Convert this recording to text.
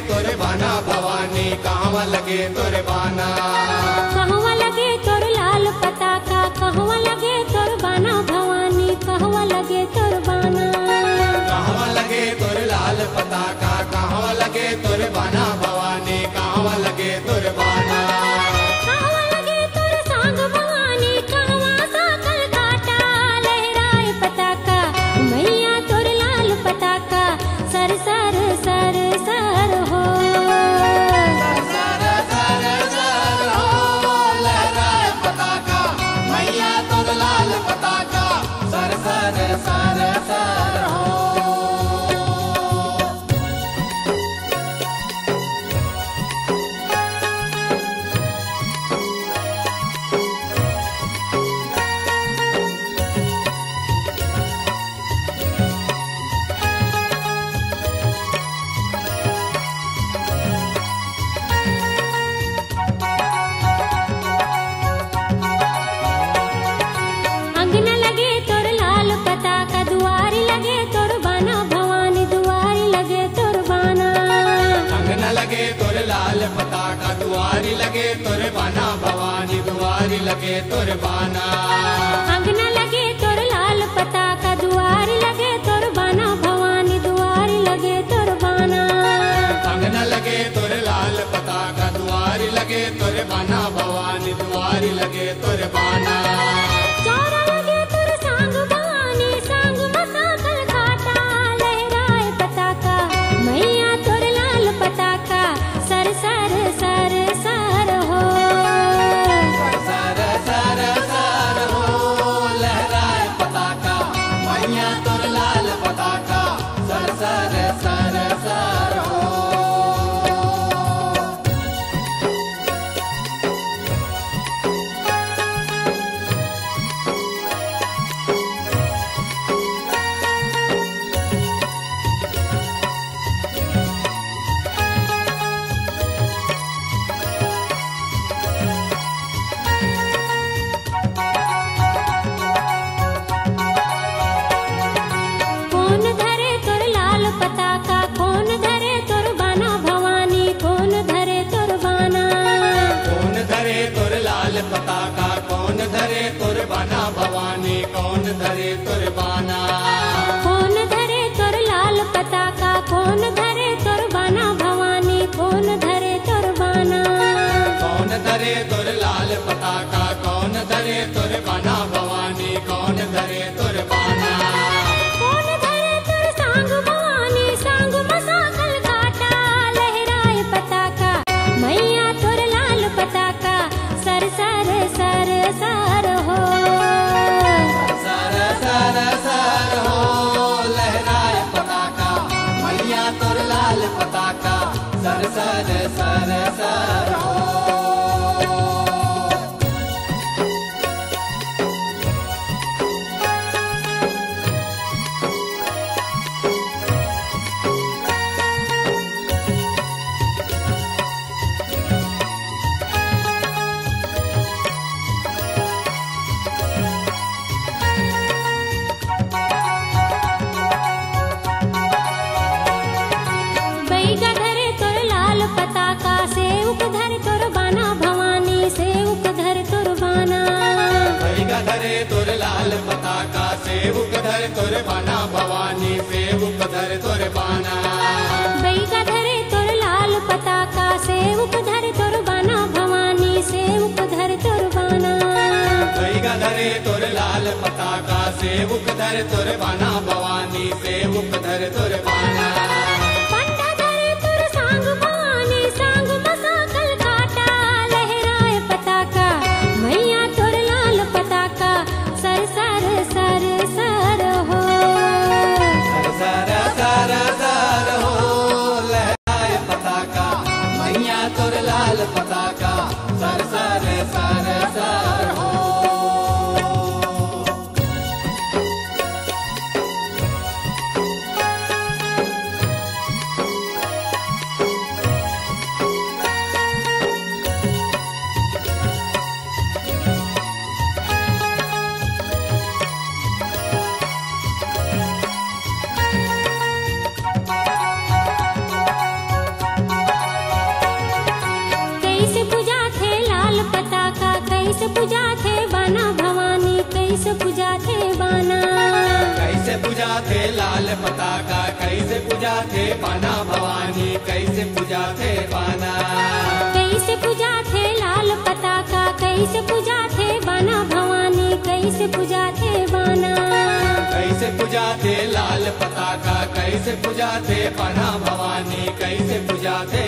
तोरे बाना भवानी, कहवा लगे तोरे बाना। कहवा लगे तोर लाल पताका, कहवा लगे तोर बाना भवानी, कहवा लगे तोर बाना। कहवा लगे तोरे लाल पताका, कहवा लगे तोरे बाना भवानी, कहवा लगे तोरे बाना। कहवा लगे तोर सांग भवानी, कहवा साकल काटा लहराए पताका, मैया तोर लाल पताका सर सर सर सर हो। सर सर सर हो लहराए पताका, मैया तोर लाल पताका सर सर सर सर हो। अंगना लगे तोर लाल पताका, दुआरी लगे तोर बाना भवानी, दुआरी लगे तोर बाना। अंगना लगे तोरे लाल पताका, दुआरी लगे तोरे बाना भवानी, दुआरी लगे तोरे बाना। अंगना लगे तोर लाल पताका, दुआरी लगे तोर बाना भवानी, दुआरी लगे तोर बाना। अंगना लगे तोरे लाल पताका, दुआरी लगे तोरे बाना भवानी, दुआरी लगे तोरे बाना। चौरा लगे तोर सांग भवानी, सांग मसाकल काटा लहराए पताका, मैया तोर लाल पताका सर सर सर सर हो। सर सर सर हो लहराए पताका, मैया तोर लाल पताका सर सर सर सर हो। कौन धरे तोर लाल पताका, कौन धरे तोर बाना भवानी, कौन धरे तोर बाना। कौन धरे तोर लाल पताका, कौन धरे तोर बाना भवानी, कौन धरे तोर बाना। कौन धरे तोर लाल पताका, कौन धरे तोर बाना भवानी, कौन धरे तोर बाना। कौन धरे तोर लाल पताका, कौन धरे तोर बाना भवानी, कौन धरे तोर बाना। कौन धरे तोर सांग भवानी, सांग मसाकल काटा लहराए पताका, मैया तोर लाल पताका सर सर सर सर हो। सर सर सर हो लहराए पताका, मैया तोर लाल पताका सर सर सर सर हो। बैगा धरे तोर लाल पताका, सेवक धरे तोर बाना भवानी, सेवक धरे तोर बाना। बैगा धरे तोर लाल पताका, सेवक धरे तोर बाना भवानी, सेवक धरे तोर बाना। बैगा धरे तोर लाल पताका, सेवक धरे तोर बाना भवानी, सेवक धरे तोर बाना। बैगा धरे तोर लाल पताका, सेवक धरे तोर बाना भवानी, सेवक धरे तोर बाना। पंडा धरे तोर सांग भवानी, सांग मसाकल काटा लहराए पताका, मैया तोर लाल पताका सर सर सर सर हो। सर सर सर हो लहराए पताका, मैया तोर लाल पताका सर सर सर सर हो। पूजा थे लाल पताका, कैसे पूजा थे बाना भवानी, कैसे पूजा थे बाना। कैसे पूजा थे लाल पताका, कैसे पूजा थे बाना भवानी, कैसे पूजा थे बाना। कैसे पूजा थे लाल पताका, कैसे पूजा थे बाना भवानी, कैसे पूजा थे